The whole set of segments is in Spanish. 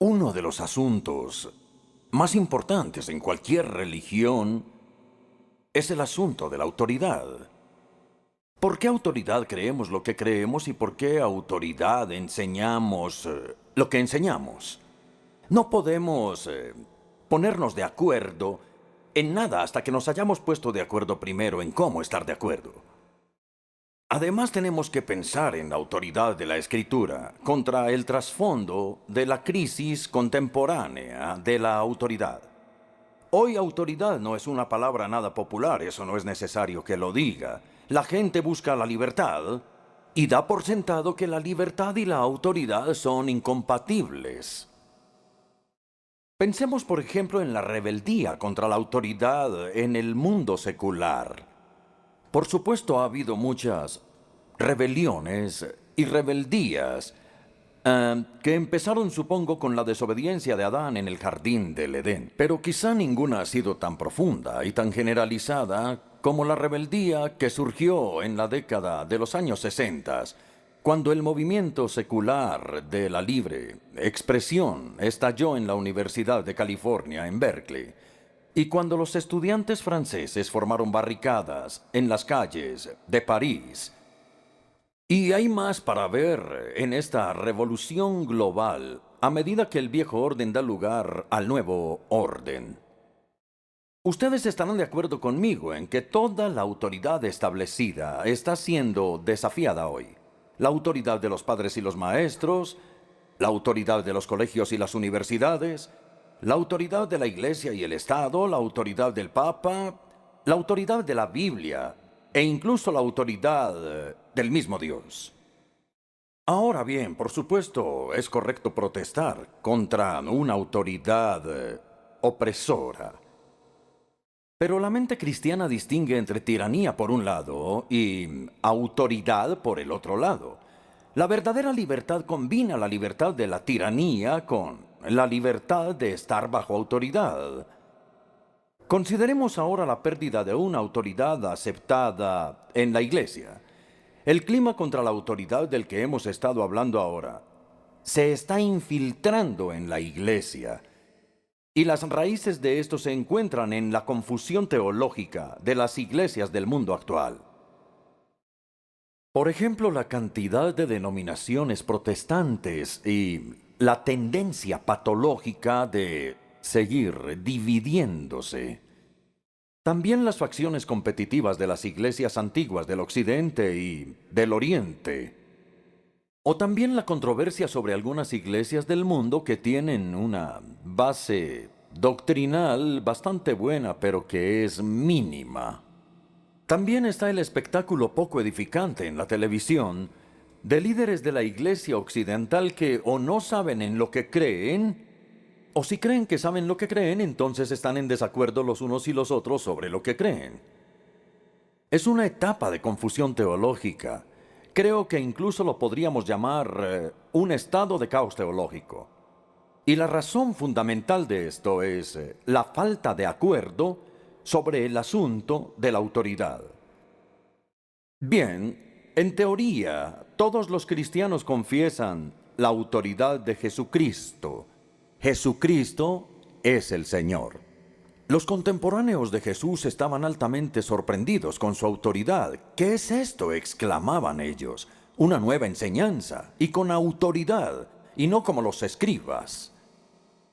Uno de los asuntos más importantes en cualquier religión es el asunto de la autoridad. ¿Por qué autoridad creemos lo que creemos y por qué autoridad enseñamos lo que enseñamos? No podemos ponernos de acuerdo en nada hasta que nos hayamos puesto de acuerdo primero en cómo estar de acuerdo. Además, tenemos que pensar en la autoridad de la Escritura contra el trasfondo de la crisis contemporánea de la autoridad. Hoy autoridad no es una palabra nada popular, eso no es necesario que lo diga. La gente busca la libertad y da por sentado que la libertad y la autoridad son incompatibles. Pensemos, por ejemplo, en la rebeldía contra la autoridad en el mundo secular. Por supuesto, ha habido muchas rebeliones y rebeldías que empezaron, supongo, con la desobediencia de Adán en el jardín del Edén. Pero quizá ninguna ha sido tan profunda y tan generalizada como la rebeldía que surgió en la década de los años 60, cuando el movimiento secular de la libre expresión estalló en la Universidad de California, en Berkeley. Y cuando los estudiantes franceses formaron barricadas en las calles de París. Y hay más para ver en esta revolución global a medida que el viejo orden da lugar al nuevo orden. Ustedes estarán de acuerdo conmigo en que toda la autoridad establecida está siendo desafiada hoy. La autoridad de los padres y los maestros, la autoridad de los colegios y las universidades, la autoridad de la Iglesia y el Estado, la autoridad del Papa, la autoridad de la Biblia e incluso la autoridad del mismo Dios. Ahora bien, por supuesto, es correcto protestar contra una autoridad opresora. Pero la mente cristiana distingue entre tiranía por un lado y autoridad por el otro lado. La verdadera libertad combina la libertad de la tiranía con la libertad de estar bajo autoridad. Consideremos ahora la pérdida de una autoridad aceptada en la Iglesia. El clima contra la autoridad del que hemos estado hablando ahora se está infiltrando en la Iglesia. Y las raíces de esto se encuentran en la confusión teológica de las iglesias del mundo actual. Por ejemplo, la cantidad de denominaciones protestantes y la tendencia patológica de seguir dividiéndose. También las facciones competitivas de las iglesias antiguas del Occidente y del Oriente. O también la controversia sobre algunas iglesias del mundo que tienen una base doctrinal bastante buena, pero que es mínima. También está el espectáculo poco edificante en la televisión de líderes de la iglesia occidental que o no saben en lo que creen, o si creen que saben lo que creen, entonces están en desacuerdo los unos y los otros sobre lo que creen. Es una etapa de confusión teológica. Creo que incluso lo podríamos llamar un estado de caos teológico. Y la razón fundamental de esto es la falta de acuerdo sobre el asunto de la autoridad. Bien, en teoría, todos los cristianos confiesan la autoridad de Jesucristo. Jesucristo es el Señor. Los contemporáneos de Jesús estaban altamente sorprendidos con su autoridad. ¿Qué es esto?, exclamaban ellos. Una nueva enseñanza, y con autoridad, y no como los escribas.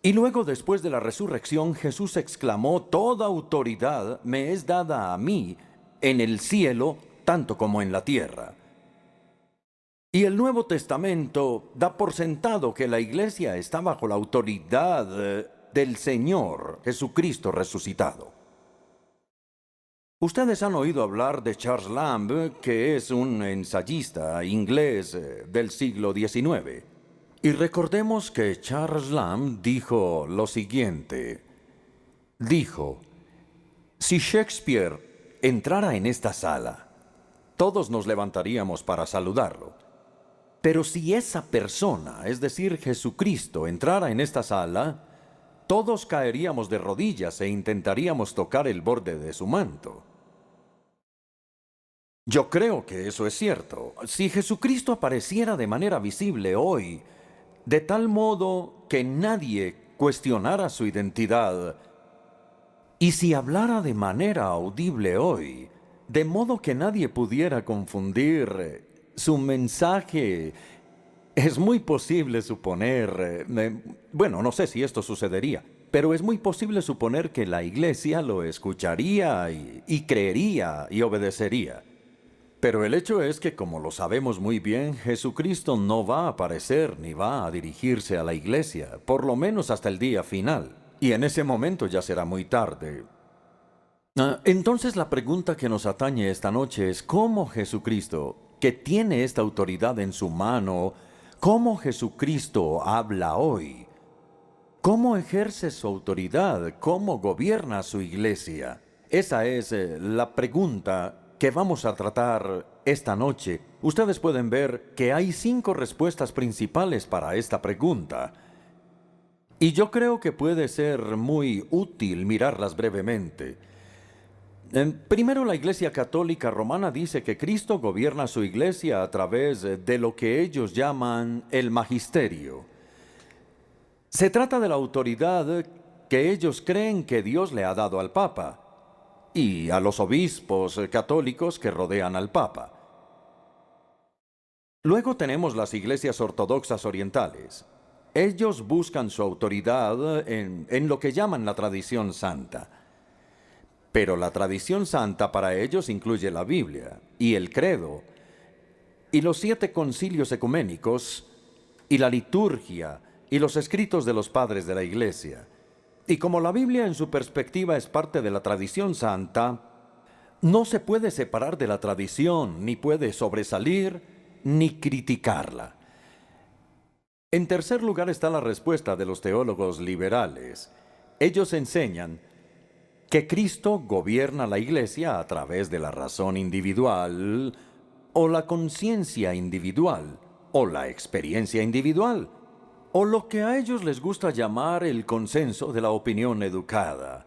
Y luego, después de la resurrección, Jesús exclamó: «Toda autoridad me es dada a mí en el cielo, tanto como en la tierra». Y el Nuevo Testamento da por sentado que la Iglesia está bajo la autoridad del Señor Jesucristo resucitado. Ustedes han oído hablar de Charles Lamb, que es un ensayista inglés del siglo XIX. Y recordemos que Charles Lamb dijo lo siguiente. Dijo: «Si Shakespeare entrara en esta sala, todos nos levantaríamos para saludarlo. Pero si esa persona, es decir, Jesucristo, entrara en esta sala, todos caeríamos de rodillas e intentaríamos tocar el borde de su manto». Yo creo que eso es cierto. Si Jesucristo apareciera de manera visible hoy, de tal modo que nadie cuestionara su identidad. Y si hablara de manera audible hoy, de modo que nadie pudiera confundir su mensaje, es muy posible suponer, bueno, no sé si esto sucedería, pero es muy posible suponer que la iglesia lo escucharía y creería y obedecería. Pero el hecho es que, como lo sabemos muy bien, Jesucristo no va a aparecer ni va a dirigirse a la iglesia, por lo menos hasta el día final. Y en ese momento ya será muy tarde. Entonces la pregunta que nos atañe esta noche es cómo Jesucristo, que tiene esta autoridad en su mano, cómo Jesucristo habla hoy, cómo ejerce su autoridad, cómo gobierna su iglesia. Esa es la pregunta que vamos a tratar esta noche. Ustedes pueden ver que hay 5 respuestas principales para esta pregunta. Y yo creo que puede ser muy útil mirarlas brevemente. Primero, la Iglesia Católica Romana dice que Cristo gobierna su iglesia a través de lo que ellos llaman el magisterio. Se trata de la autoridad que ellos creen que Dios le ha dado al Papa y a los obispos católicos que rodean al Papa. Luego tenemos las iglesias ortodoxas orientales. Ellos buscan su autoridad en lo que llaman la tradición santa. Pero la tradición santa para ellos incluye la Biblia y el credo y los 7 concilios ecuménicos y la liturgia y los escritos de los padres de la Iglesia. Y como la Biblia en su perspectiva es parte de la tradición santa, no se puede separar de la tradición, ni puede sobresalir, ni criticarla. En tercer lugar está la respuesta de los teólogos liberales. Ellos enseñan que Cristo gobierna la iglesia a través de la razón individual, o la conciencia individual, o la experiencia individual, o lo que a ellos les gusta llamar el consenso de la opinión educada.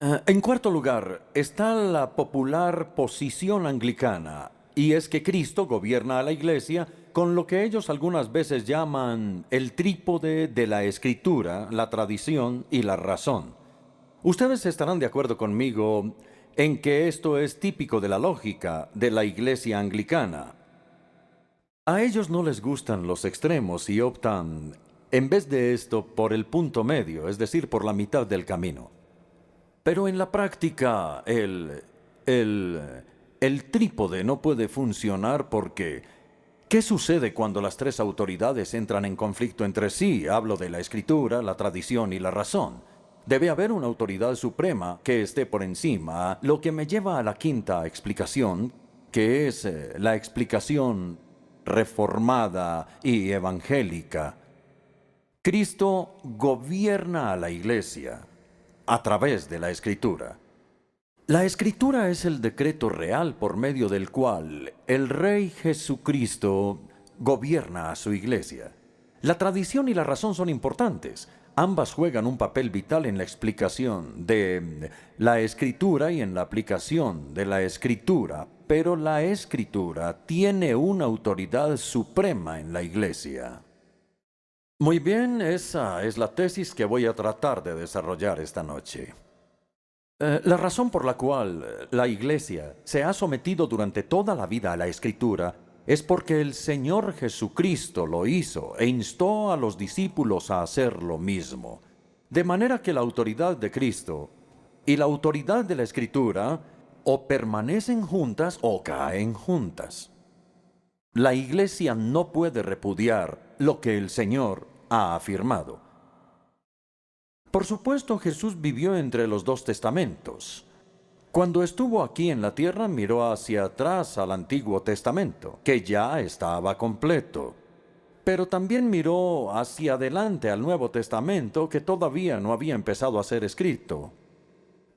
En cuarto lugar, está la popular posición anglicana, y es que Cristo gobierna a la iglesia con lo que ellos algunas veces llaman el trípode de la escritura, la tradición y la razón. Ustedes estarán de acuerdo conmigo en que esto es típico de la lógica de la iglesia anglicana. A ellos no les gustan los extremos y optan, en vez de esto, por el punto medio, es decir, por la mitad del camino. Pero en la práctica, el trípode no puede funcionar porque ¿qué sucede cuando las 3 autoridades entran en conflicto entre sí? Hablo de la escritura, la tradición y la razón. Debe haber una autoridad suprema que esté por encima, lo que me lleva a la quinta explicación, que es la explicación reformada y evangélica. Cristo gobierna a la iglesia a través de la escritura. La escritura es el decreto real por medio del cual el Rey Jesucristo gobierna a su iglesia. La tradición y la razón son importantes. Ambas juegan un papel vital en la explicación de la escritura y en la aplicación de la escritura, pero la escritura tiene una autoridad suprema en la iglesia. Muy bien, esa es la tesis que voy a tratar de desarrollar esta noche. La razón por la cual la Iglesia se ha sometido durante toda la vida a la Escritura es porque el Señor Jesucristo lo hizo e instó a los discípulos a hacer lo mismo. De manera que la autoridad de Cristo y la autoridad de la Escritura o permanecen juntas o caen juntas. La Iglesia no puede repudiar lo que el Señor ha afirmado. Por supuesto, Jesús vivió entre los 2 testamentos. Cuando estuvo aquí en la tierra, miró hacia atrás al Antiguo Testamento, que ya estaba completo. Pero también miró hacia adelante al Nuevo Testamento, que todavía no había empezado a ser escrito.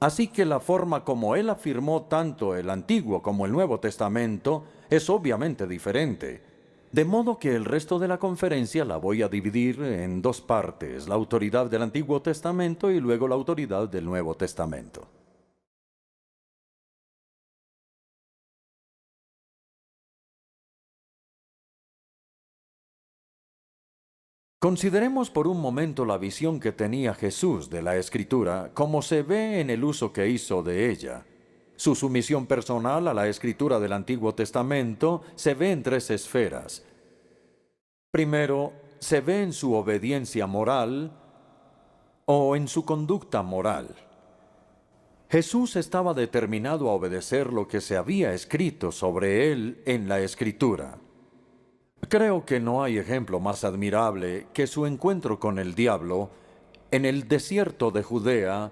Así que la forma como él afirmó tanto el Antiguo como el Nuevo Testamento es obviamente diferente. De modo que el resto de la conferencia la voy a dividir en 2 partes, la autoridad del Antiguo Testamento y luego la autoridad del Nuevo Testamento. Consideremos por un momento la visión que tenía Jesús de la Escritura, como se ve en el uso que hizo de ella. Su sumisión personal a la Escritura del Antiguo Testamento se ve en tres esferas. Primero, se ve en su obediencia moral o en su conducta moral. Jesús estaba determinado a obedecer lo que se había escrito sobre él en la Escritura. Creo que no hay ejemplo más admirable que su encuentro con el diablo en el desierto de Judea,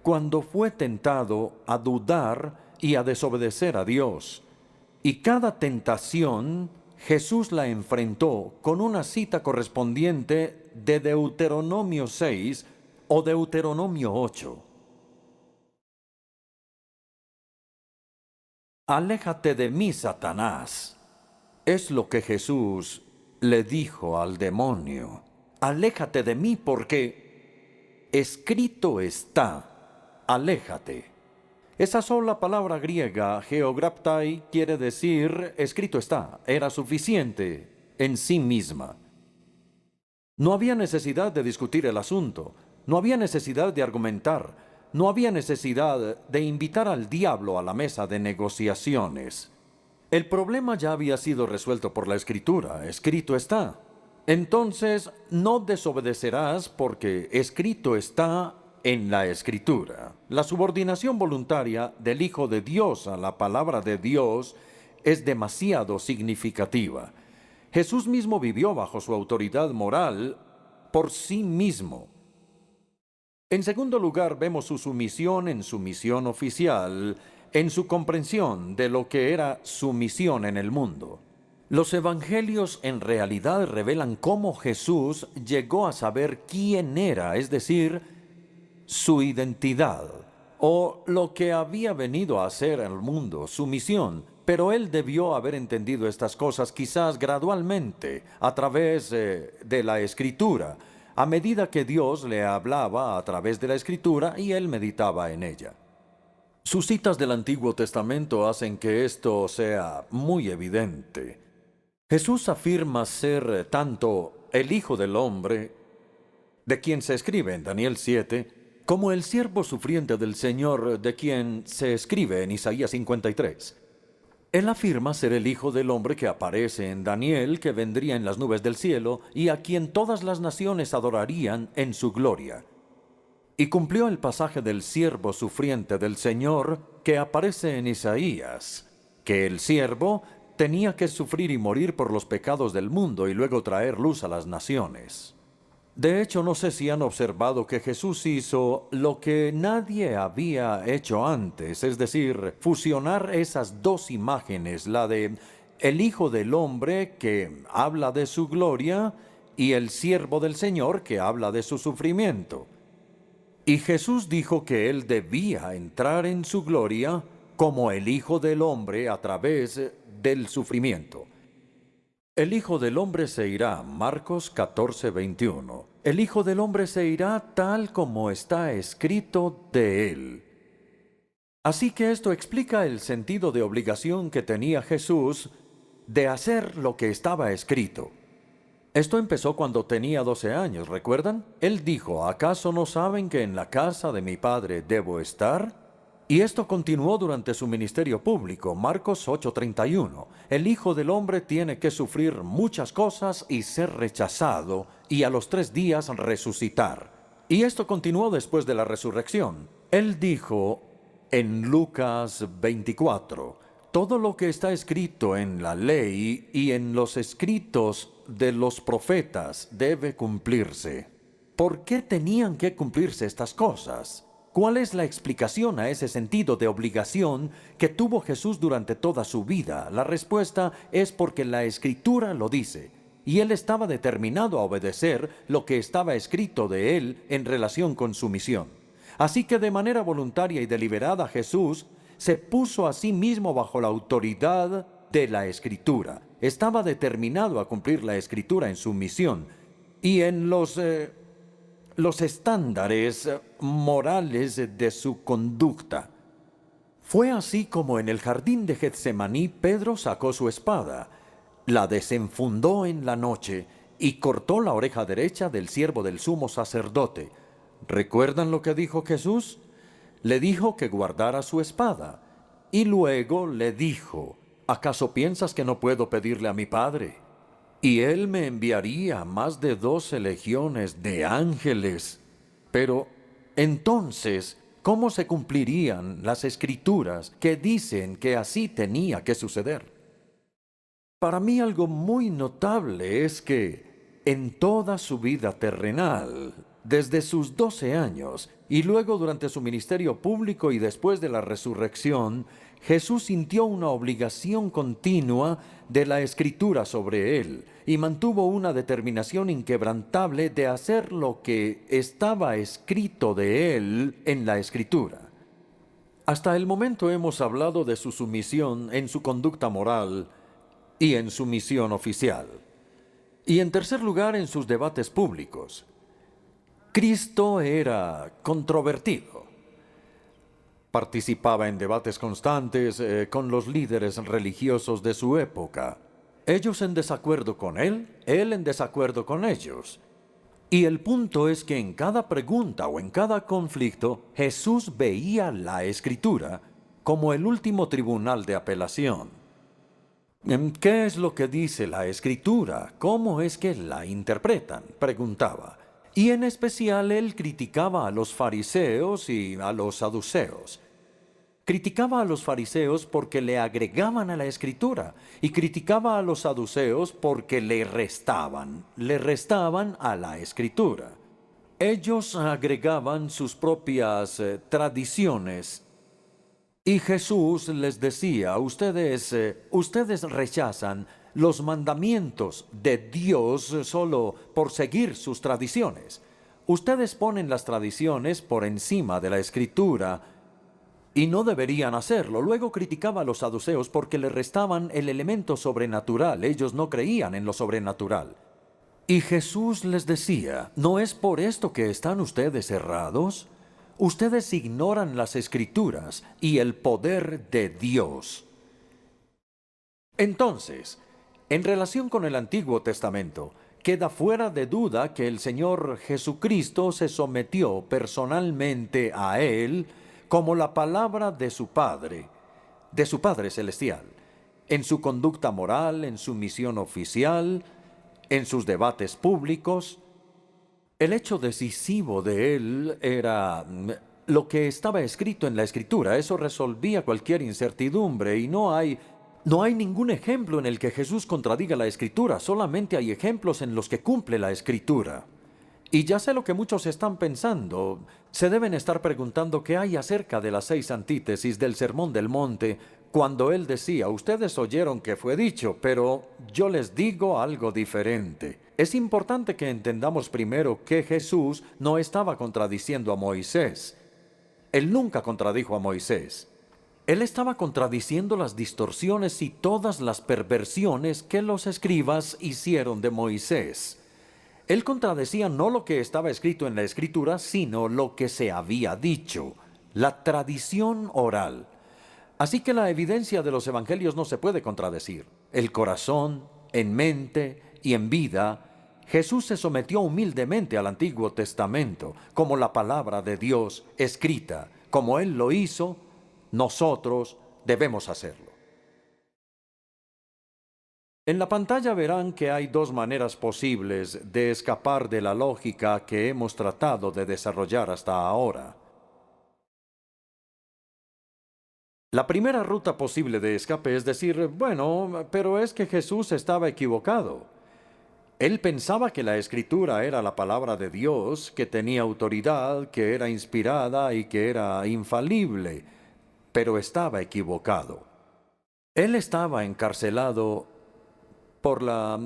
cuando fue tentado a dudar y a desobedecer a Dios. Y cada tentación, Jesús la enfrentó con una cita correspondiente de Deuteronomio 6 o Deuteronomio 8. Aléjate de mí, Satanás. Es lo que Jesús le dijo al demonio. Aléjate de mí porque escrito está, aléjate. Esa sola palabra griega, geograptai, quiere decir escrito está, era suficiente en sí misma. No había necesidad de discutir el asunto, no había necesidad de argumentar, no había necesidad de invitar al diablo a la mesa de negociaciones. El problema ya había sido resuelto por la Escritura, escrito está. Entonces, no desobedecerás porque escrito está en la Escritura. La subordinación voluntaria del Hijo de Dios a la palabra de Dios es demasiado significativa. Jesús mismo vivió bajo su autoridad moral por sí mismo. En segundo lugar, vemos su sumisión en su misión oficial, en su comprensión de lo que era su misión en el mundo. Los evangelios en realidad revelan cómo Jesús llegó a saber quién era, es decir, su identidad, o lo que había venido a hacer al mundo, su misión. Pero él debió haber entendido estas cosas quizás gradualmente, a través de la Escritura, a medida que Dios le hablaba a través de la Escritura y él meditaba en ella. Sus citas del Antiguo Testamento hacen que esto sea muy evidente. Jesús afirma ser tanto el Hijo del Hombre, de quien se escribe en Daniel 7, como el siervo sufriente del Señor, de quien se escribe en Isaías 53. Él afirma ser el Hijo del Hombre que aparece en Daniel, que vendría en las nubes del cielo, y a quien todas las naciones adorarían en su gloria. Y cumplió el pasaje del siervo sufriente del Señor que aparece en Isaías, que el siervo tenía que sufrir y morir por los pecados del mundo y luego traer luz a las naciones. De hecho, no sé si han observado que Jesús hizo lo que nadie había hecho antes, es decir, fusionar esas dos imágenes, la de el Hijo del Hombre que habla de su gloria y el siervo del Señor que habla de su sufrimiento. Y Jesús dijo que él debía entrar en su gloria como el Hijo del Hombre a través del sufrimiento. El Hijo del Hombre se irá, Marcos 14:21. El Hijo del Hombre se irá tal como está escrito de él. Así que esto explica el sentido de obligación que tenía Jesús de hacer lo que estaba escrito. Esto empezó cuando tenía 12 años, ¿recuerdan? Él dijo, ¿acaso no saben que en la casa de mi Padre debo estar? Y esto continuó durante su ministerio público, Marcos 8:31. El Hijo del Hombre tiene que sufrir muchas cosas y ser rechazado, y a los 3 días resucitar. Y esto continuó después de la resurrección. Él dijo en Lucas 24, todo lo que está escrito en la ley y en los escritos de los profetas debe cumplirse. ¿Por qué tenían que cumplirse estas cosas? ¿Cuál es la explicación a ese sentido de obligación que tuvo Jesús durante toda su vida? La respuesta es porque la Escritura lo dice, y él estaba determinado a obedecer lo que estaba escrito de él en relación con su misión. Así que de manera voluntaria y deliberada Jesús se puso a sí mismo bajo la autoridad de la Escritura. Estaba determinado a cumplir la Escritura en su misión y en los estándares morales de su conducta. Fue así como en el jardín de Getsemaní Pedro sacó su espada, la desenfundó en la noche y cortó la oreja derecha del siervo del sumo sacerdote. ¿Recuerdan lo que dijo Jesús? Le dijo que guardara su espada. Y luego le dijo, ¿acaso piensas que no puedo pedirle a mi Padre? Y Él me enviaría más de 12 legiones de ángeles. Pero, entonces, ¿cómo se cumplirían las Escrituras que dicen que así tenía que suceder? Para mí algo muy notable es que en toda su vida terrenal, desde sus 12 años y luego durante su ministerio público y después de la resurrección, Jesús sintió una obligación continua de la Escritura sobre él y mantuvo una determinación inquebrantable de hacer lo que estaba escrito de él en la Escritura. Hasta el momento hemos hablado de su sumisión en su conducta moral y en su misión oficial. Y en tercer lugar, en sus debates públicos. Cristo era controvertido. Participaba en debates constantes con los líderes religiosos de su época. Ellos en desacuerdo con él en desacuerdo con ellos. Y el punto es que en cada pregunta o en cada conflicto, Jesús veía la Escritura como el último tribunal de apelación. ¿Qué es lo que dice la Escritura? ¿Cómo es que la interpretan?, preguntaba. Y en especial él criticaba a los fariseos y a los saduceos. Criticaba a los fariseos porque le agregaban a la Escritura y criticaba a los saduceos porque le restaban a la Escritura. Ellos agregaban sus propias tradiciones. Y Jesús les decía, ustedes rechazan los mandamientos de Dios solo por seguir sus tradiciones. Ustedes ponen las tradiciones por encima de la Escritura y no deberían hacerlo. Luego criticaba a los saduceos porque le restaban el elemento sobrenatural. Ellos no creían en lo sobrenatural. Y Jesús les decía, ¿no es por esto que están ustedes errados? Ustedes ignoran las Escrituras y el poder de Dios. Entonces, en relación con el Antiguo Testamento, queda fuera de duda que el Señor Jesucristo se sometió personalmente a Él como la palabra de su Padre Celestial, en su conducta moral, en su misión oficial, en sus debates públicos. El hecho decisivo de él era lo que estaba escrito en la Escritura. Eso resolvía cualquier incertidumbre y no hay ningún ejemplo en el que Jesús contradiga la Escritura. Solamente hay ejemplos en los que cumple la Escritura. Y ya sé lo que muchos están pensando. Se deben estar preguntando qué hay acerca de las 6 antítesis del Sermón del Monte, cuando él decía, ustedes oyeron que fue dicho, pero yo les digo algo diferente. Es importante que entendamos primero que Jesús no estaba contradiciendo a Moisés. Él nunca contradijo a Moisés. Él estaba contradiciendo las distorsiones y todas las perversiones que los escribas hicieron de Moisés. Él contradecía no lo que estaba escrito en la Escritura, sino lo que se había dicho, la tradición oral. Así que la evidencia de los evangelios no se puede contradecir. El corazón, en mente y en vida, Jesús se sometió humildemente al Antiguo Testamento, como la palabra de Dios escrita. Como Él lo hizo, nosotros debemos hacerlo. En la pantalla verán que hay 2 maneras posibles de escapar de la lógica que hemos tratado de desarrollar hasta ahora. La primera ruta posible de escape es decir, bueno, pero es que Jesús estaba equivocado. Él pensaba que la Escritura era la palabra de Dios, que tenía autoridad, que era inspirada y que era infalible, pero estaba equivocado. Él estaba encarcelado por la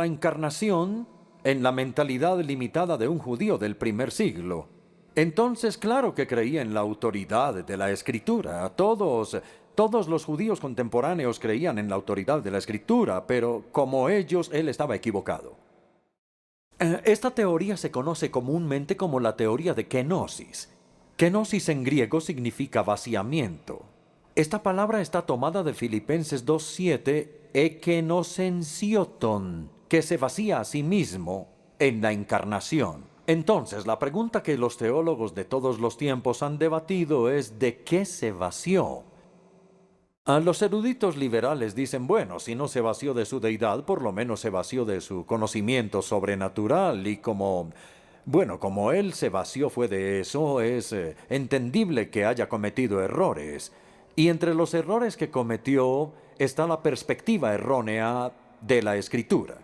encarnación en la mentalidad limitada de un judío del primer siglo. Entonces, claro que creía en la autoridad de la Escritura. Todos los judíos contemporáneos creían en la autoridad de la Escritura, pero como ellos, él estaba equivocado. Esta teoría se conoce comúnmente como la teoría de kenosis. Kenosis en griego significa vaciamiento. Esta palabra está tomada de Filipenses 2:7, ekenosensioton, que se vacía a sí mismo en la encarnación. Entonces, la pregunta que los teólogos de todos los tiempos han debatido es ¿de qué se vació? Los eruditos liberales dicen, bueno, si no se vació de su deidad, por lo menos se vació de su conocimiento sobrenatural y como él se vació fue de eso, es entendible que haya cometido errores. Y entre los errores que cometió está la perspectiva errónea de la Escritura.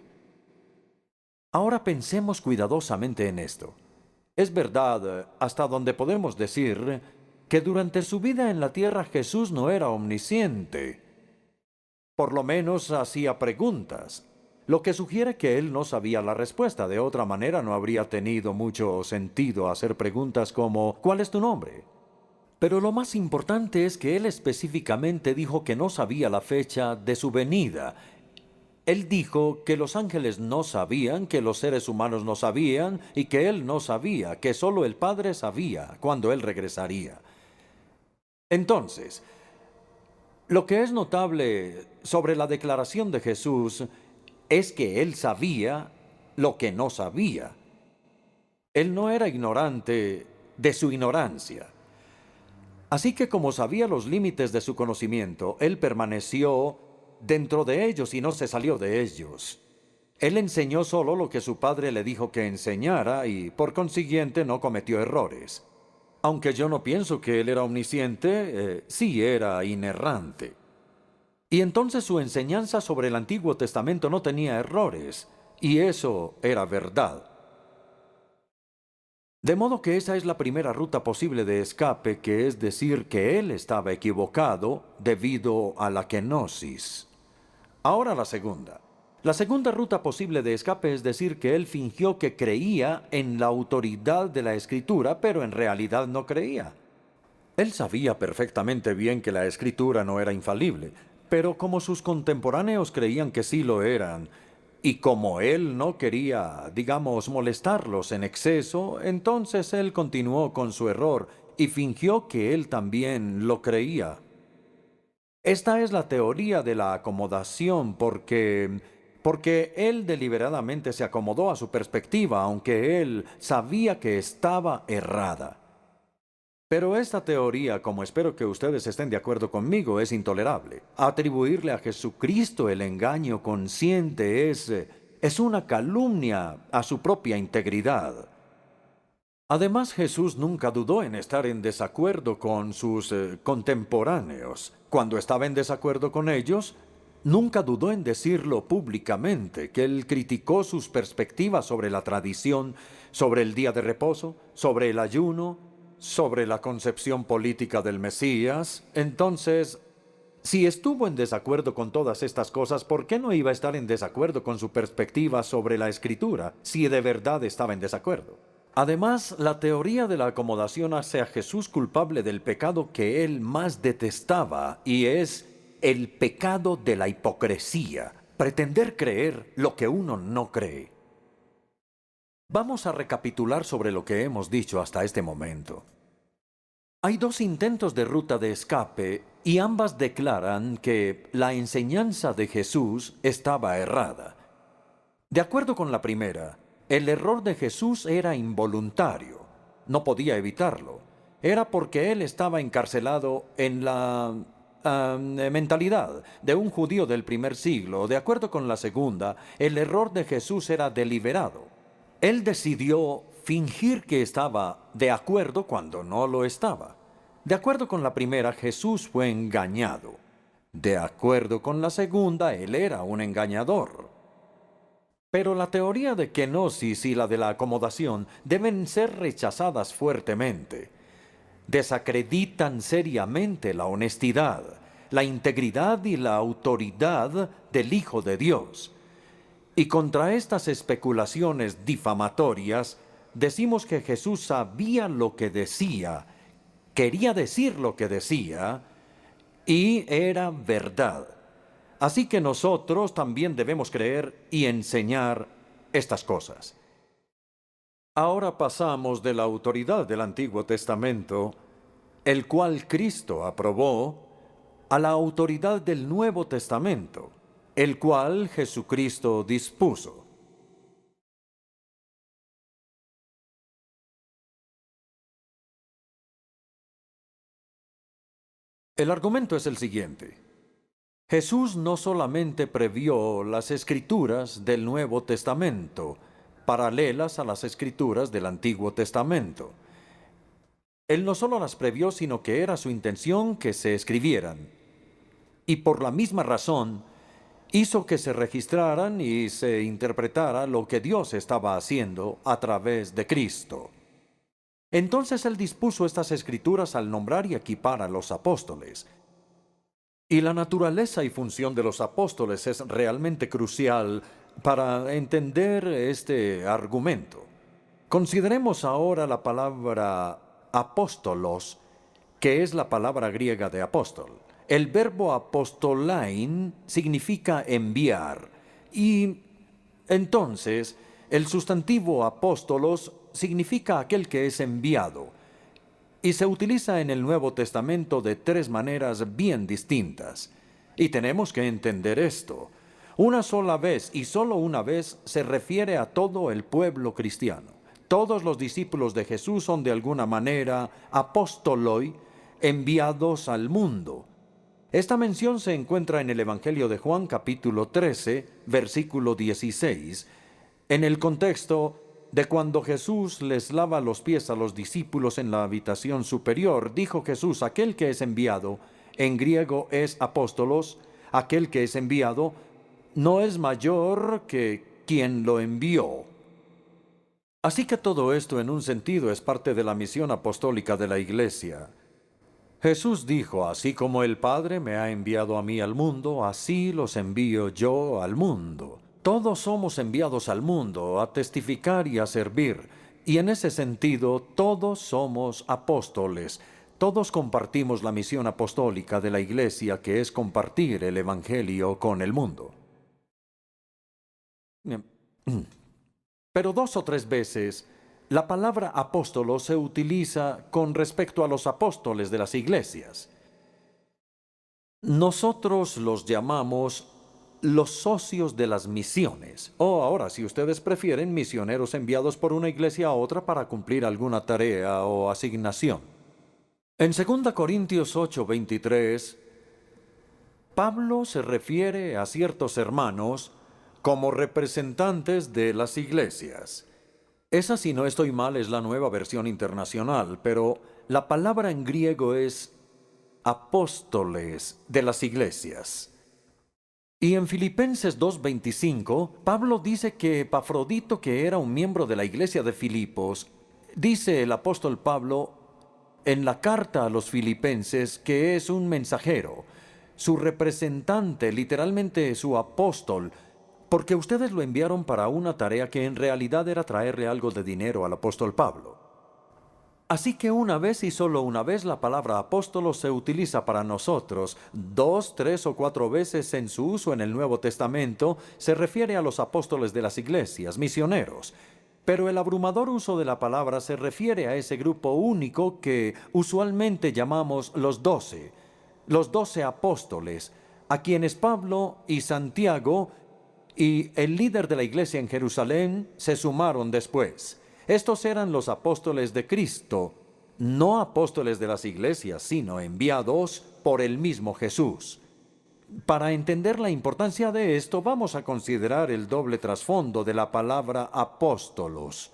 Ahora pensemos cuidadosamente en esto. Es verdad, hasta donde podemos decir, que durante su vida en la tierra Jesús no era omnisciente. Por lo menos hacía preguntas, lo que sugiere que él no sabía la respuesta. De otra manera no habría tenido mucho sentido hacer preguntas como ¿cuál es tu nombre? Pero lo más importante es que él específicamente dijo que no sabía la fecha de su venida. Él dijo que los ángeles no sabían, que los seres humanos no sabían y que él no sabía, que solo el Padre sabía cuándo él regresaría. Entonces, lo que es notable sobre la declaración de Jesús es que él sabía lo que no sabía. Él no era ignorante de su ignorancia. Así que como sabía los límites de su conocimiento, él permaneció dentro de ellos y no se salió de ellos. Él enseñó solo lo que su padre le dijo que enseñara y por consiguiente no cometió errores. Aunque yo no pienso que él era omnisciente, sí era inerrante. Y entonces su enseñanza sobre el Antiguo Testamento no tenía errores, y eso era verdad. De modo que esa es la primera ruta posible de escape, que es decir que él estaba equivocado debido a la kenosis. Ahora la segunda. La segunda ruta posible de escape es decir que él fingió que creía en la autoridad de la Escritura, pero en realidad no creía. Él sabía perfectamente bien que la Escritura no era infalible, pero como sus contemporáneos creían que sí lo eran, y como él no quería, digamos, molestarlos en exceso, entonces él continuó con su error y fingió que él también lo creía. Esta es la teoría de la acomodación porque él deliberadamente se acomodó a su perspectiva, aunque él sabía que estaba errada. Pero esta teoría, como espero que ustedes estén de acuerdo conmigo, es intolerable. Atribuirle a Jesucristo el engaño consciente es una calumnia a su propia integridad. Además, Jesús nunca dudó en estar en desacuerdo con sus contemporáneos. Cuando estaba en desacuerdo con ellos, nunca dudó en decirlo públicamente, que él criticó sus perspectivas sobre la tradición, sobre el día de reposo, sobre el ayuno, sobre la concepción política del Mesías. Entonces, si estuvo en desacuerdo con todas estas cosas, ¿por qué no iba a estar en desacuerdo con su perspectiva sobre la Escritura, si de verdad estaba en desacuerdo? Además, la teoría de la acomodación hace a Jesús culpable del pecado que él más detestaba, y es el pecado de la hipocresía, pretender creer lo que uno no cree. Vamos a recapitular sobre lo que hemos dicho hasta este momento. Hay dos intentos de ruta de escape y ambas declaran que la enseñanza de Jesús estaba errada. De acuerdo con la primera, el error de Jesús era involuntario, no podía evitarlo. Era porque él estaba encarcelado en la mentalidad de un judío del primer siglo. De acuerdo con la segunda, el error de Jesús era deliberado. Él decidió fingir que estaba de acuerdo cuando no lo estaba. De acuerdo con la primera, Jesús fue engañado. De acuerdo con la segunda, él era un engañador. Pero la teoría de kenosis y la de la acomodación deben ser rechazadas fuertemente. Desacreditan seriamente la honestidad, la integridad y la autoridad del Hijo de Dios. Y contra estas especulaciones difamatorias, decimos que Jesús sabía lo que decía, quería decir lo que decía, y era verdad. Así que nosotros también debemos creer y enseñar estas cosas. Ahora pasamos de la autoridad del Antiguo Testamento, el cual Cristo aprobó, a la autoridad del Nuevo Testamento. el cual Jesucristo dispuso. El argumento es el siguiente. Jesús no solamente previó las escrituras del Nuevo Testamento, paralelas a las escrituras del Antiguo Testamento. Él no solo las previó, sino que era su intención que se escribieran. Y por la misma razón, hizo que se registraran y se interpretara lo que Dios estaba haciendo a través de Cristo. Entonces Él dispuso estas escrituras al nombrar y equipar a los apóstoles. Y la naturaleza y función de los apóstoles es realmente crucial para entender este argumento. Consideremos ahora la palabra apóstolos, que es la palabra griega de apóstol. El verbo apostolain significa enviar, y entonces el sustantivo apóstolos significa aquel que es enviado, y se utiliza en el Nuevo Testamento de tres maneras bien distintas. Y tenemos que entender esto. Una sola vez y solo una vez se refiere a todo el pueblo cristiano. Todos los discípulos de Jesús son de alguna manera apóstoloi, enviados al mundo. Esta mención se encuentra en el Evangelio de Juan capítulo 13, versículo 16, en el contexto de cuando Jesús les lava los pies a los discípulos en la habitación superior. Dijo Jesús: aquel que es enviado, en griego es apóstolos, aquel que es enviado no es mayor que quien lo envió. Así que todo esto en un sentido es parte de la misión apostólica de la Iglesia. Jesús dijo: así como el Padre me ha enviado a mí al mundo, así los envío yo al mundo. Todos somos enviados al mundo a testificar y a servir, y en ese sentido todos somos apóstoles. Todos compartimos la misión apostólica de la Iglesia, que es compartir el Evangelio con el mundo. Pero 2 o 3 veces la palabra apóstolo se utiliza con respecto a los apóstoles de las iglesias. Nosotros los llamamos los socios de las misiones, o ahora, si ustedes prefieren, misioneros enviados por una iglesia a otra para cumplir alguna tarea o asignación. En 2 Corintios 8:23, Pablo se refiere a ciertos hermanos como representantes de las iglesias. Esa, si no estoy mal, es la Nueva Versión Internacional, pero la palabra en griego es apóstoles de las iglesias. Y en Filipenses 2:25, Pablo dice que Epafrodito, que era un miembro de la iglesia de Filipos, dice el apóstol Pablo en la carta a los filipenses que es un mensajero, su representante, literalmente su apóstol, porque ustedes lo enviaron para una tarea que en realidad era traerle algo de dinero al apóstol Pablo. Así que una vez y solo una vez la palabra apóstolo se utiliza para nosotros. 2, 3 o 4 veces en su uso en el Nuevo Testamento se refiere a los apóstoles de las iglesias, misioneros. Pero el abrumador uso de la palabra se refiere a ese grupo único que usualmente llamamos los 12 apóstoles, a quienes Pablo y Santiago y el líder de la iglesia en Jerusalén se sumaron después. Estos eran los apóstoles de Cristo, no apóstoles de las iglesias, sino enviados por el mismo Jesús. Para entender la importancia de esto, vamos a considerar el doble trasfondo de la palabra apóstolos.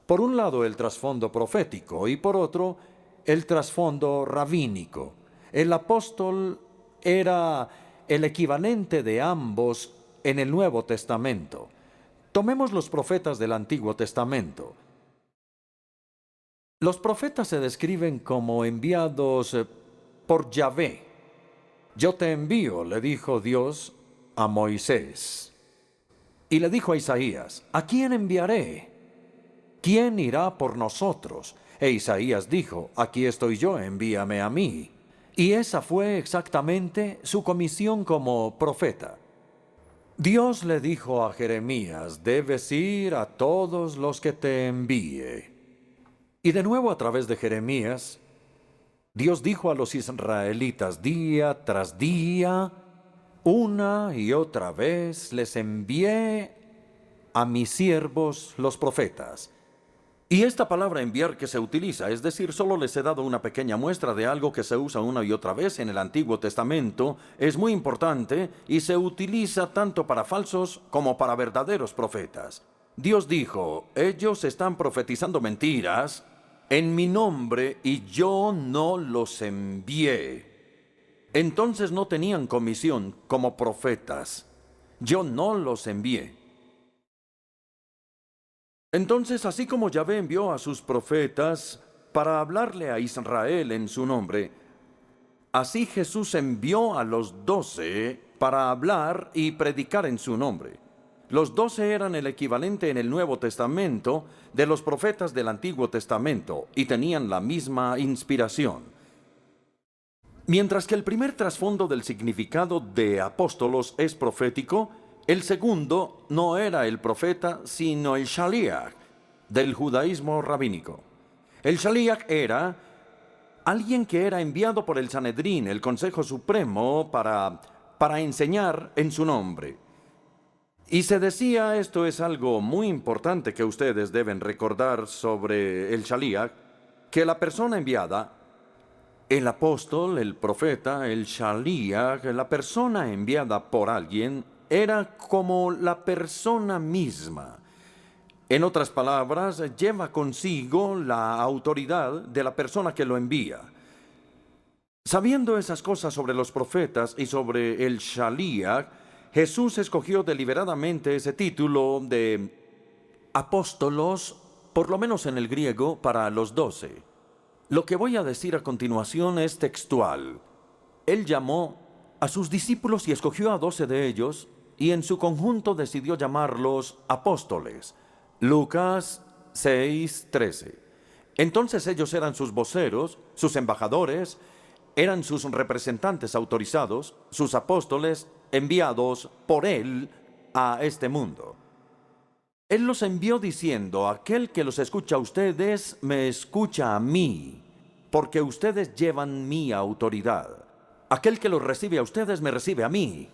Por un lado, el trasfondo profético y por otro, el trasfondo rabínico. El apóstol era el equivalente de ambos en el Nuevo Testamento. Tomemos los profetas del Antiguo Testamento. Los profetas se describen como enviados por Yahvé. Yo te envío, le dijo Dios a Moisés. Y le dijo a Isaías: ¿a quién enviaré? ¿Quién irá por nosotros? E Isaías dijo: aquí estoy yo, envíame a mí. Y esa fue exactamente su comisión como profeta. Dios le dijo a Jeremías: debes ir a todos los que te envíe. Y de nuevo a través de Jeremías, Dios dijo a los israelitas día tras día: Una y otra vez les envié a mis siervos los profetas. Y esta palabra enviar que se utiliza, es decir, solo les he dado una pequeña muestra de algo que se usa una y otra vez en el Antiguo Testamento, es muy importante y se utiliza tanto para falsos como para verdaderos profetas. Dios dijo, ellos están profetizando mentiras en mi nombre y yo no los envié. Entonces no tenían comisión como profetas. Yo no los envié. Entonces, así como Yahvé envió a sus profetas para hablarle a Israel en su nombre, así Jesús envió a los 12 para hablar y predicar en su nombre. Los 12 eran el equivalente en el Nuevo Testamento de los profetas del Antiguo Testamento y tenían la misma inspiración. Mientras que el primer trasfondo del significado de apóstolos es profético, el segundo no era el profeta, sino el Shaliach del judaísmo rabínico. El Shaliach era alguien que era enviado por el Sanedrín, el Consejo Supremo, para enseñar en su nombre. Y se decía, esto es algo muy importante que ustedes deben recordar sobre el Shaliach, que la persona enviada, el apóstol, el profeta, el Shaliach, la persona enviada por alguien, era como la persona misma. En otras palabras, lleva consigo la autoridad de la persona que lo envía. Sabiendo esas cosas sobre los profetas y sobre el Shaliach, Jesús escogió deliberadamente ese título de apóstolos, por lo menos en el griego, para los 12. Lo que voy a decir a continuación es textual. Él llamó a sus discípulos y escogió a 12 de ellos, y en su conjunto decidió llamarlos apóstoles. Lucas 6:13. Entonces ellos eran sus voceros, sus embajadores, eran sus representantes autorizados, sus apóstoles enviados por él a este mundo. Él los envió diciendo, aquel que los escucha a ustedes, me escucha a mí, porque ustedes llevan mi autoridad. Aquel que los recibe a ustedes, me recibe a mí.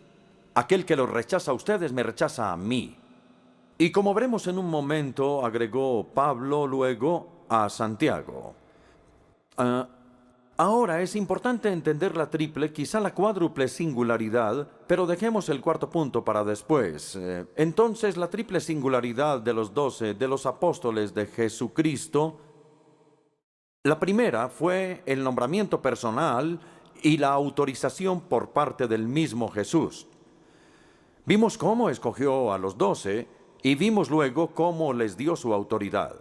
Aquel que los rechaza a ustedes, me rechaza a mí. Y como veremos en un momento, agregó Pablo luego a Santiago. Ahora es importante entender la triple, quizá la cuádruple singularidad, pero dejemos el cuarto punto para después. Entonces, la triple singularidad de los 12, de los apóstoles de Jesucristo, la primera fue el nombramiento personal y la autorización por parte del mismo Jesús. Vimos cómo escogió a los 12 y vimos luego cómo les dio su autoridad.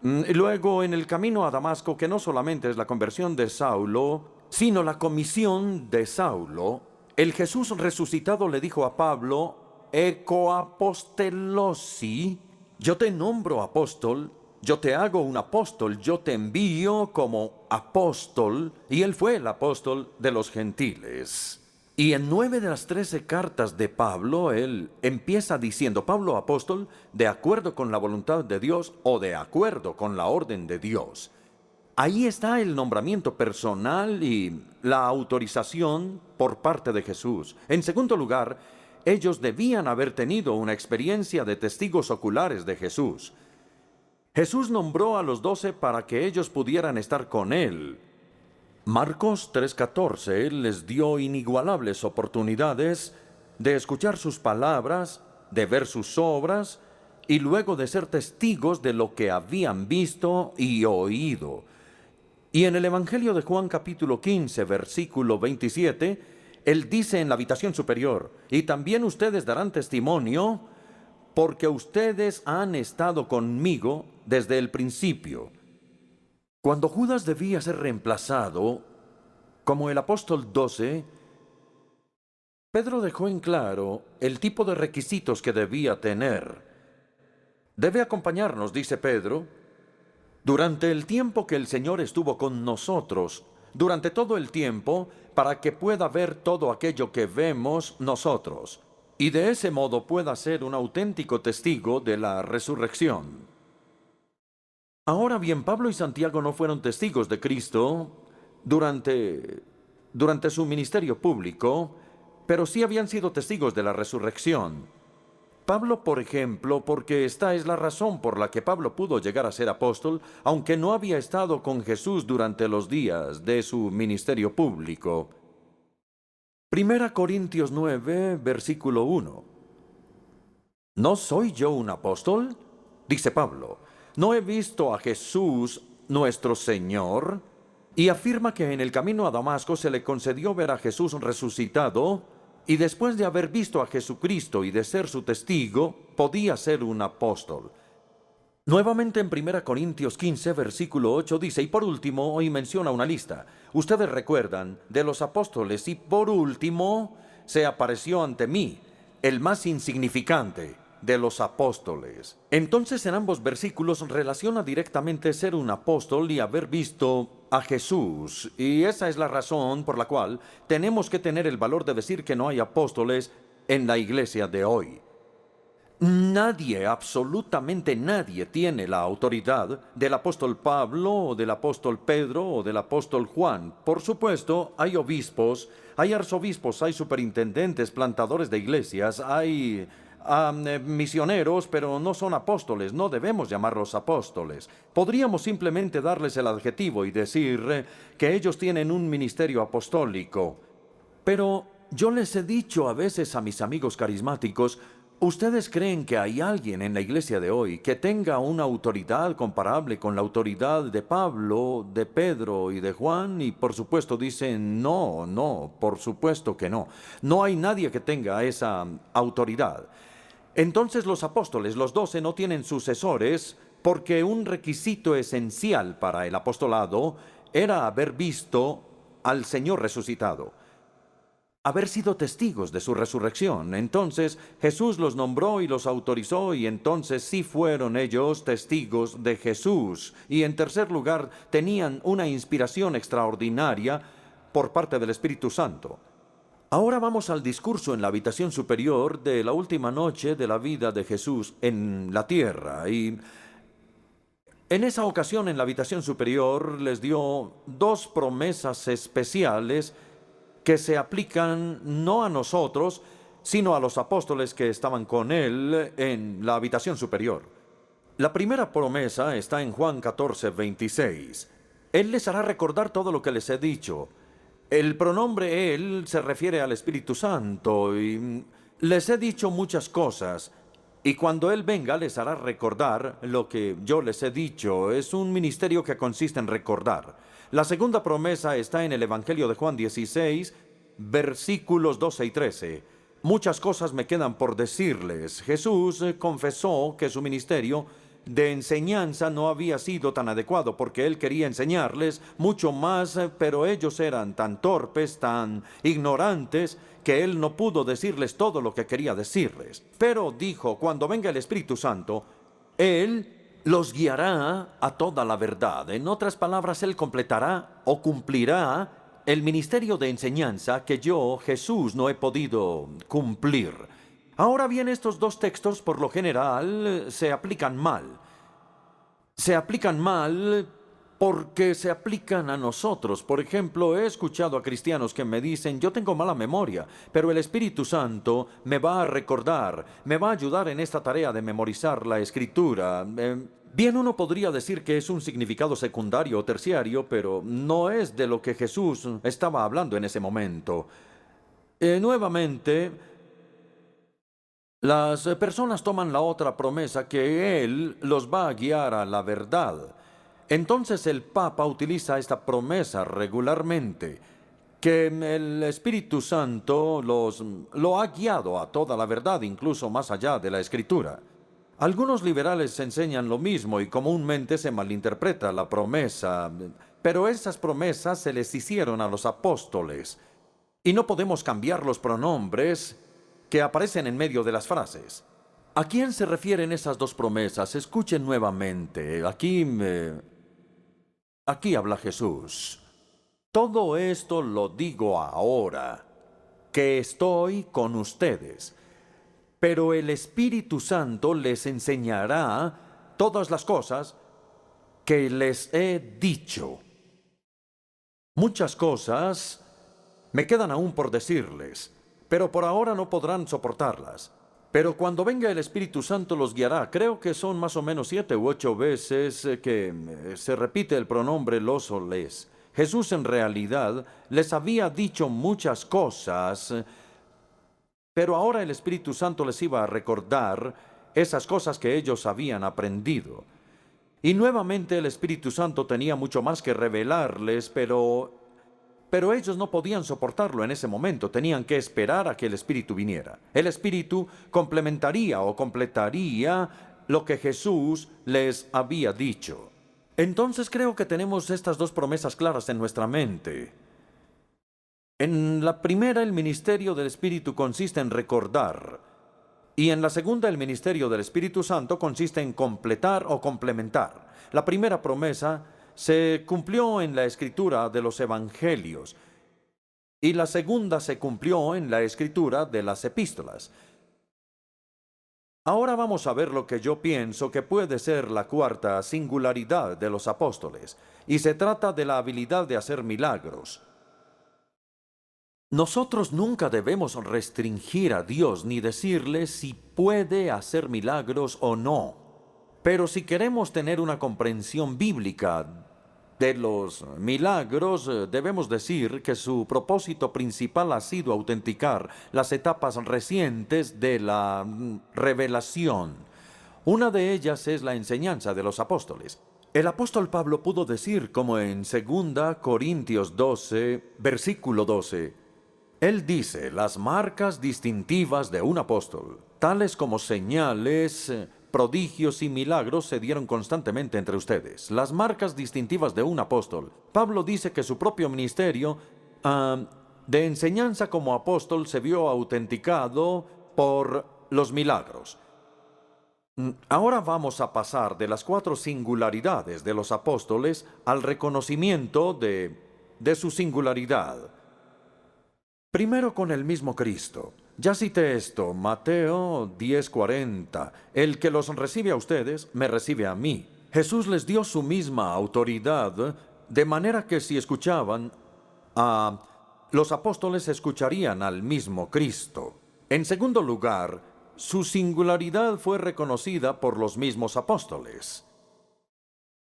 Luego, en el camino a Damasco, que no solamente es la conversión de Saulo, sino la comisión de Saulo, el Jesús resucitado le dijo a Pablo, «Ecoapostelosi, yo te nombro apóstol, yo te hago un apóstol, yo te envío como apóstol», y él fue el apóstol de los gentiles. Y en 9 de las 13 cartas de Pablo, él empieza diciendo, Pablo apóstol, de acuerdo con la voluntad de Dios o de acuerdo con la orden de Dios. Ahí está el nombramiento personal y la autorización por parte de Jesús. En segundo lugar, ellos debían haber tenido una experiencia de testigos oculares de Jesús. Jesús nombró a los 12 para que ellos pudieran estar con él. Marcos 3:14 les dio inigualables oportunidades de escuchar sus palabras, de ver sus obras y luego de ser testigos de lo que habían visto y oído. Y en el Evangelio de Juan capítulo 15, versículo 27, él dice en la habitación superior, y también ustedes darán testimonio porque ustedes han estado conmigo desde el principio. Cuando Judas debía ser reemplazado como el apóstol 12, Pedro dejó en claro el tipo de requisitos que debía tener. Debe acompañarnos, dice Pedro, durante el tiempo que el Señor estuvo con nosotros, durante todo el tiempo, para que pueda ver todo aquello que vemos nosotros, y de ese modo pueda ser un auténtico testigo de la resurrección. Ahora bien, Pablo y Santiago no fueron testigos de Cristo durante su ministerio público, pero sí habían sido testigos de la resurrección. Pablo, por ejemplo, porque esta es la razón por la que Pablo pudo llegar a ser apóstol, aunque no había estado con Jesús durante los días de su ministerio público. 1 Corintios 9, versículo 1. ¿No soy yo un apóstol? Dice Pablo. ¿No he visto a Jesús, nuestro Señor? Y afirma que en el camino a Damasco se le concedió ver a Jesús resucitado, y después de haber visto a Jesucristo y de ser su testigo, podía ser un apóstol. Nuevamente en 1 Corintios 15, versículo 8 dice, y por último, hoy menciona una lista. Ustedes recuerdan de los apóstoles, y por último, se apareció ante mí, el más insignificante de los apóstoles. Entonces en ambos versículos relaciona directamente ser un apóstol y haber visto a Jesús. Y esa es la razón por la cual tenemos que tener el valor de decir que no hay apóstoles en la iglesia de hoy. Nadie, absolutamente nadie, tiene la autoridad del apóstol Pablo o del apóstol Pedro o del apóstol Juan. Por supuesto, hay obispos, hay arzobispos, hay superintendentes, plantadores de iglesias, hay misioneros, pero no son apóstoles, no debemos llamarlos apóstoles. Podríamos simplemente darles el adjetivo y decir que ellos tienen un ministerio apostólico. Pero yo les he dicho a veces a mis amigos carismáticos, ¿ustedes creen que hay alguien en la iglesia de hoy que tenga una autoridad comparable con la autoridad de Pablo, de Pedro y de Juan? Y por supuesto dicen, no, por supuesto que no. No hay nadie que tenga esa autoridad. Entonces los apóstoles, los 12, no tienen sucesores porque un requisito esencial para el apostolado era haber visto al Señor resucitado, haber sido testigos de su resurrección. Entonces Jesús los nombró y los autorizó, y entonces sí fueron ellos testigos de Jesús. Y en tercer lugar, tenían una inspiración extraordinaria por parte del Espíritu Santo. Ahora vamos al discurso en la habitación superior de la última noche de la vida de Jesús en la tierra. Y en esa ocasión, en la habitación superior, les dio dos promesas especiales que se aplican no a nosotros, sino a los apóstoles que estaban con él en la habitación superior. La primera promesa está en Juan 14, 26. Él les hará recordar todo lo que les he dicho. El pronombre él se refiere al Espíritu Santo y les he dicho muchas cosas. Y cuando Él venga les hará recordar lo que yo les he dicho. Es un ministerio que consiste en recordar. La segunda promesa está en el Evangelio de Juan 16, versículos 12 y 13. Muchas cosas me quedan por decirles. Jesús confesó que su ministerio de enseñanza no había sido tan adecuado porque Él quería enseñarles mucho más, pero ellos eran tan torpes, tan ignorantes, que Él no pudo decirles todo lo que quería decirles. Pero dijo, cuando venga el Espíritu Santo, Él los guiará a toda la verdad. En otras palabras, Él completará o cumplirá el ministerio de enseñanza que yo, Jesús, no he podido cumplir. Ahora bien, estos dos textos por lo general se aplican mal. Se aplican mal porque se aplican a nosotros. Por ejemplo, he escuchado a cristianos que me dicen, yo tengo mala memoria, pero el Espíritu Santo me va a recordar, me va a ayudar en esta tarea de memorizar la Escritura. Bien, uno podría decir que es un significado secundario o terciario, pero no es de lo que Jesús estaba hablando en ese momento. Nuevamente, las personas toman la otra promesa que Él los va a guiar a la verdad. Entonces el Papa utiliza esta promesa regularmente, que el Espíritu Santo lo ha guiado a toda la verdad, incluso más allá de la Escritura. Algunos liberales enseñan lo mismo y comúnmente se malinterpreta la promesa, pero esas promesas se les hicieron a los apóstoles. Y no podemos cambiar los pronombres que aparecen en medio de las frases. ¿A quién se refieren esas dos promesas? Escuchen nuevamente. Aquí habla Jesús. Todo esto lo digo ahora, que estoy con ustedes. Pero el Espíritu Santo les enseñará todas las cosas que les he dicho. Muchas cosas me quedan aún por decirles, pero por ahora no podrán soportarlas. Pero cuando venga el Espíritu Santo los guiará. Creo que son más o menos 7 u 8 veces que se repite el pronombre los o les. Jesús en realidad les había dicho muchas cosas, pero ahora el Espíritu Santo les iba a recordar esas cosas que ellos habían aprendido. Y nuevamente el Espíritu Santo tenía mucho más que revelarles, pero ellos no podían soportarlo en ese momento. Tenían que esperar a que el Espíritu viniera. El Espíritu complementaría o completaría lo que Jesús les había dicho. Entonces creo que tenemos estas dos promesas claras en nuestra mente. En la primera, el ministerio del Espíritu consiste en recordar. Y en la segunda, el ministerio del Espíritu Santo consiste en completar o complementar. La primera promesa se cumplió en la escritura de los evangelios y la segunda se cumplió en la escritura de las epístolas. Ahora vamos a ver lo que yo pienso que puede ser la cuarta singularidad de los apóstoles, y se trata de la habilidad de hacer milagros. Nosotros nunca debemos restringir a Dios ni decirle si puede hacer milagros o no. Pero si queremos tener una comprensión bíblica de los milagros, debemos decir que su propósito principal ha sido autenticar las etapas recientes de la revelación. Una de ellas es la enseñanza de los apóstoles. El apóstol Pablo pudo decir, como en 2 Corintios 12, versículo 12, él dice, las marcas distintivas de un apóstol, tales como señales, prodigios y milagros se dieron constantemente entre ustedes. Las marcas distintivas de un apóstol. Pablo dice que su propio ministerio de enseñanza como apóstol se vio autenticado por los milagros. Ahora vamos a pasar de las 4 singularidades de los apóstoles al reconocimiento de su singularidad. Primero con el mismo Cristo. Ya cité esto, Mateo 10:40. El que los recibe a ustedes, me recibe a mí. Jesús les dio su misma autoridad, de manera que si escuchaban a los apóstoles, escucharían al mismo Cristo. En segundo lugar, su singularidad fue reconocida por los mismos apóstoles.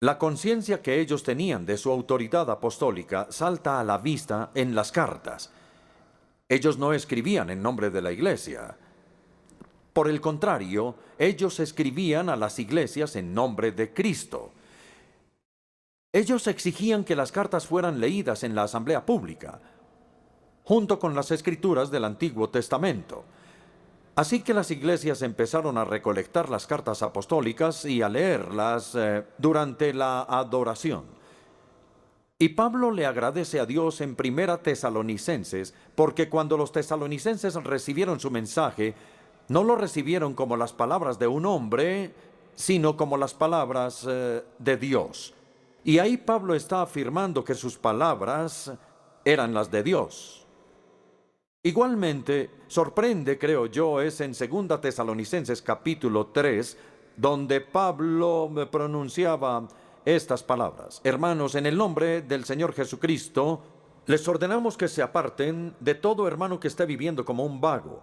La conciencia que ellos tenían de su autoridad apostólica salta a la vista en las cartas. Ellos no escribían en nombre de la iglesia. Por el contrario, ellos escribían a las iglesias en nombre de Cristo. Ellos exigían que las cartas fueran leídas en la asamblea pública, junto con las escrituras del Antiguo Testamento. Así que las iglesias empezaron a recolectar las cartas apostólicas y a leerlas durante la adoración. Y Pablo le agradece a Dios en 1 Tesalonicenses, porque cuando los tesalonicenses recibieron su mensaje, no lo recibieron como las palabras de un hombre, sino como las palabras de Dios. Y ahí Pablo está afirmando que sus palabras eran las de Dios. Igualmente, sorprende, creo yo, es en 2 Tesalonicenses capítulo 3, donde Pablo pronunciaba estas palabras. Hermanos, en el nombre del Señor Jesucristo, les ordenamos que se aparten de todo hermano que esté viviendo como un vago.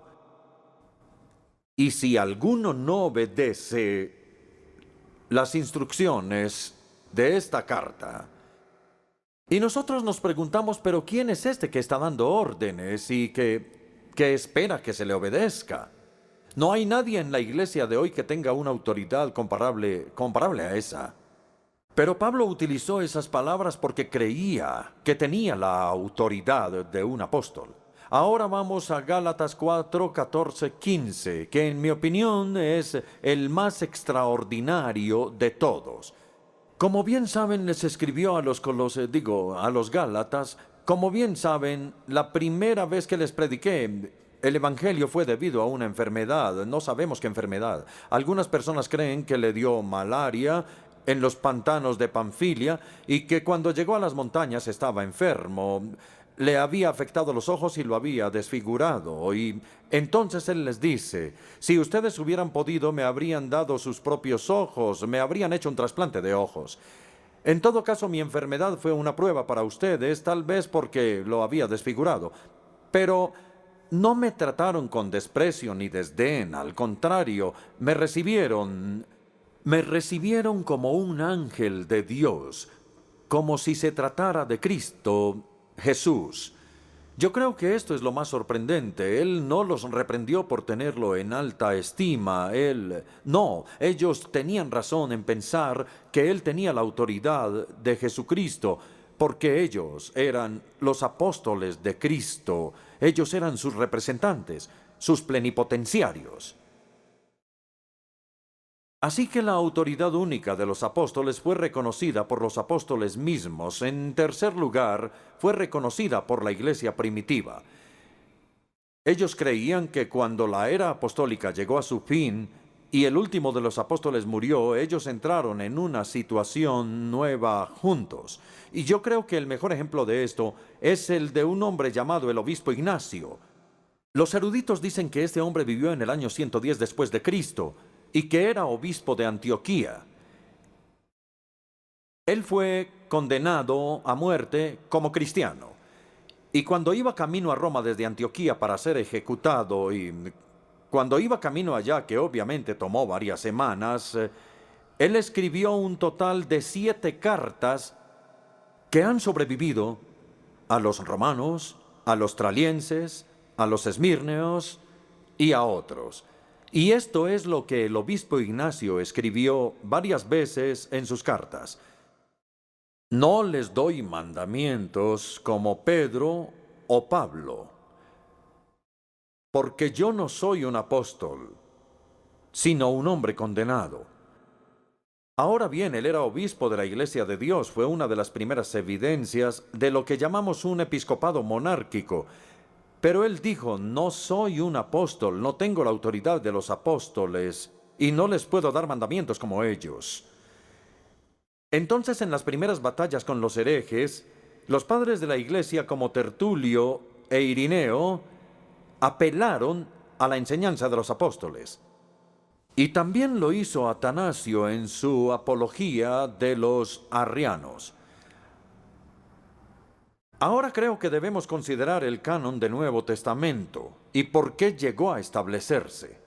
Y si alguno no obedece las instrucciones de esta carta, y nosotros nos preguntamos, pero ¿quién es este que está dando órdenes y que espera que se le obedezca? No hay nadie en la iglesia de hoy que tenga una autoridad comparable a esa. Pero Pablo utilizó esas palabras porque creía que tenía la autoridad de un apóstol. Ahora vamos a Gálatas 4, 14, 15, que en mi opinión es el más extraordinario de todos. Como bien saben, les escribió a los Gálatas, como bien saben, la primera vez que les prediqué el evangelio fue debido a una enfermedad. No sabemos qué enfermedad. Algunas personas creen que le dio malaria en los pantanos de Panfilia y que cuando llegó a las montañas estaba enfermo. Le había afectado los ojos y lo había desfigurado. Y entonces él les dice, si ustedes hubieran podido, me habrían dado sus propios ojos, me habrían hecho un trasplante de ojos. En todo caso, mi enfermedad fue una prueba para ustedes, tal vez porque lo había desfigurado. Pero no me trataron con desprecio ni desdén, al contrario, me recibieron como un ángel de Dios, como si se tratara de Cristo Jesús. Yo creo que esto es lo más sorprendente. Él no los reprendió por tenerlo en alta estima. No, ellos tenían razón en pensar que él tenía la autoridad de Jesucristo, porque ellos eran los apóstoles de Cristo. Ellos eran sus representantes, sus plenipotenciarios. Así que la autoridad única de los apóstoles fue reconocida por los apóstoles mismos. En tercer lugar, fue reconocida por la iglesia primitiva. Ellos creían que cuando la era apostólica llegó a su fin y el último de los apóstoles murió, ellos entraron en una situación nueva juntos. Y yo creo que el mejor ejemplo de esto es el de un hombre llamado el obispo Ignacio. Los eruditos dicen que este hombre vivió en el año 110 después de Cristo y que era obispo de Antioquía. Él fue condenado a muerte como cristiano. Y cuando iba camino a Roma desde Antioquía para ser ejecutado, y cuando iba camino allá, que obviamente tomó varias semanas, él escribió un total de 7 cartas que han sobrevivido a los romanos, a los tralienses, a los esmirneos y a otros. Y esto es lo que el obispo Ignacio escribió varias veces en sus cartas. No les doy mandamientos como Pedro o Pablo, porque yo no soy un apóstol, sino un hombre condenado. Ahora bien, él era obispo de la Iglesia de Dios. Fue una de las primeras evidencias de lo que llamamos un episcopado monárquico. Pero él dijo, no soy un apóstol, no tengo la autoridad de los apóstoles, y no les puedo dar mandamientos como ellos. Entonces, en las primeras batallas con los herejes, los padres de la iglesia como Tertulio e Irineo apelaron a la enseñanza de los apóstoles. Y también lo hizo Atanasio en su apología de los arrianos. Ahora creo que debemos considerar el canon del Nuevo Testamento y por qué llegó a establecerse.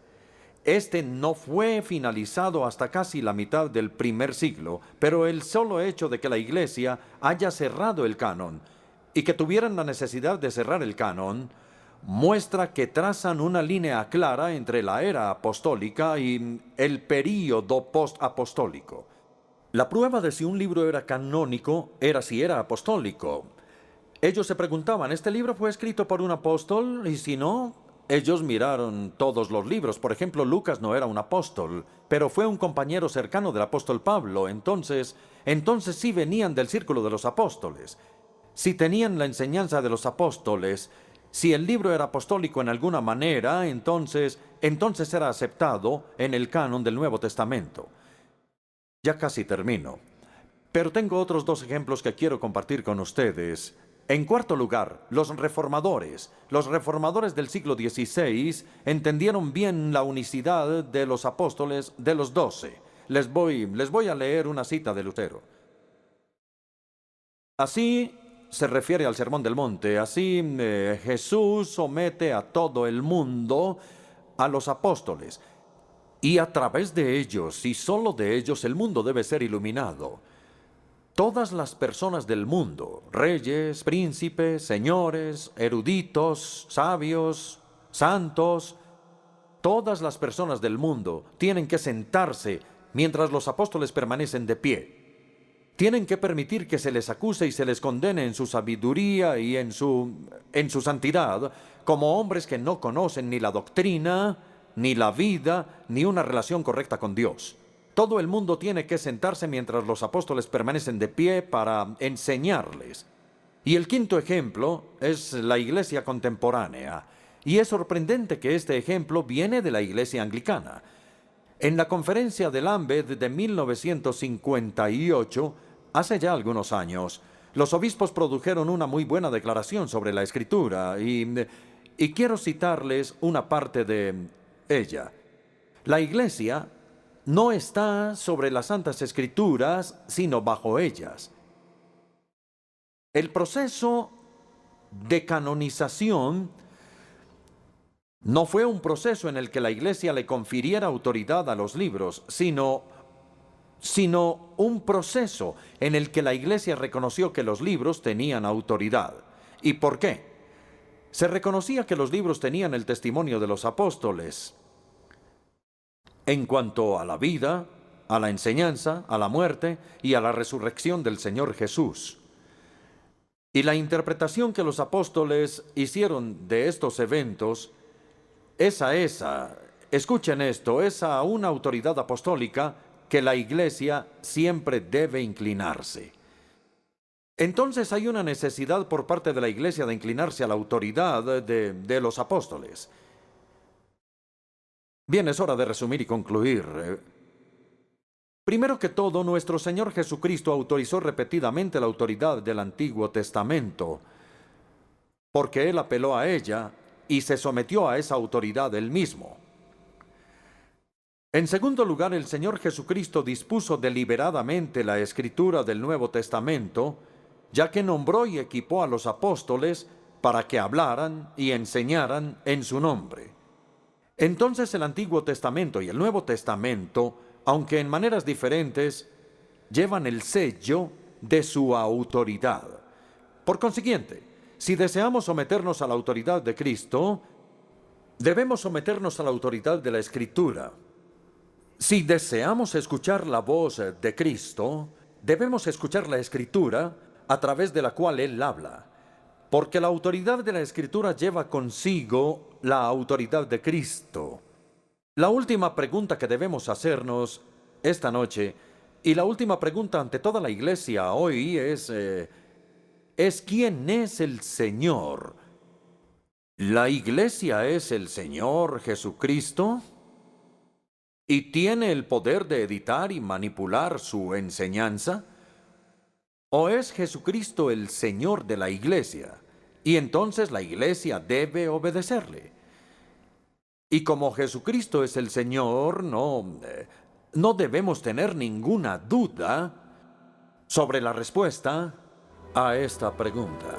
Este no fue finalizado hasta casi la mitad del primer siglo, pero el solo hecho de que la Iglesia haya cerrado el canon y que tuvieran la necesidad de cerrar el canon muestra que trazan una línea clara entre la era apostólica y el período post-apostólico. La prueba de si un libro era canónico era si era apostólico. Ellos se preguntaban, ¿este libro fue escrito por un apóstol? Y si no, ellos miraron todos los libros. Por ejemplo, Lucas no era un apóstol, pero fue un compañero cercano del apóstol Pablo. Entonces sí venían del círculo de los apóstoles. Si tenían la enseñanza de los apóstoles, si el libro era apostólico en alguna manera, entonces era aceptado en el canon del Nuevo Testamento. Ya casi termino. Pero tengo otros 2 ejemplos que quiero compartir con ustedes. En cuarto lugar, los reformadores del siglo XVI entendieron bien la unicidad de los apóstoles de los 12. Les voy a leer una cita de Lutero. Así se refiere al Sermón del Monte. Así Jesús somete a todo el mundo a los apóstoles. Y a través de ellos, y solo de ellos, el mundo debe ser iluminado. Todas las personas del mundo, reyes, príncipes, señores, eruditos, sabios, santos, todas las personas del mundo tienen que sentarse mientras los apóstoles permanecen de pie. Tienen que permitir que se les acuse y se les condene en su sabiduría y en su santidad como hombres que no conocen ni la doctrina, ni la vida, ni una relación correcta con Dios. Todo el mundo tiene que sentarse mientras los apóstoles permanecen de pie para enseñarles. Y el quinto ejemplo es la iglesia contemporánea. Y es sorprendente que este ejemplo viene de la iglesia anglicana. En la conferencia de Lambeth de 1958, hace ya algunos años, los obispos produjeron una muy buena declaración sobre la Escritura y quiero citarles una parte de ella. La iglesia no está sobre las Santas Escrituras, sino bajo ellas. El proceso de canonización No fue un proceso en el que la Iglesia le confiriera autoridad a los libros, sino un proceso en el que la Iglesia reconoció que los libros tenían autoridad. ¿Y por qué? Se reconocía que los libros tenían el testimonio de los apóstoles en cuanto a la vida, a la enseñanza, a la muerte y a la resurrección del Señor Jesús. Y la interpretación que los apóstoles hicieron de estos eventos escuchen esto, es a una autoridad apostólica que la Iglesia siempre debe inclinarse. Entonces hay una necesidad por parte de la Iglesia de inclinarse a la autoridad de los apóstoles. Bien, es hora de resumir y concluir. Primero que todo, nuestro Señor Jesucristo autorizó repetidamente la autoridad del Antiguo Testamento, porque Él apeló a ella y se sometió a esa autoridad Él mismo. En segundo lugar, el Señor Jesucristo dispuso deliberadamente la escritura del Nuevo Testamento, ya que nombró y equipó a los apóstoles para que hablaran y enseñaran en su nombre. Entonces el Antiguo Testamento y el Nuevo Testamento, aunque en maneras diferentes, llevan el sello de su autoridad. Por consiguiente, si deseamos someternos a la autoridad de Cristo, debemos someternos a la autoridad de la Escritura. Si deseamos escuchar la voz de Cristo, debemos escuchar la Escritura a través de la cual Él habla, porque la autoridad de la Escritura lleva consigo la autoridad de Cristo. La última pregunta que debemos hacernos esta noche, y la última pregunta ante toda la iglesia hoy es ¿quién es el Señor? ¿La iglesia es el Señor Jesucristo? ¿Y tiene el poder de editar y manipular su enseñanza? ¿O es Jesucristo el Señor de la iglesia? Y entonces la iglesia debe obedecerle. Y como Jesucristo es el Señor, no debemos tener ninguna duda sobre la respuesta a esta pregunta.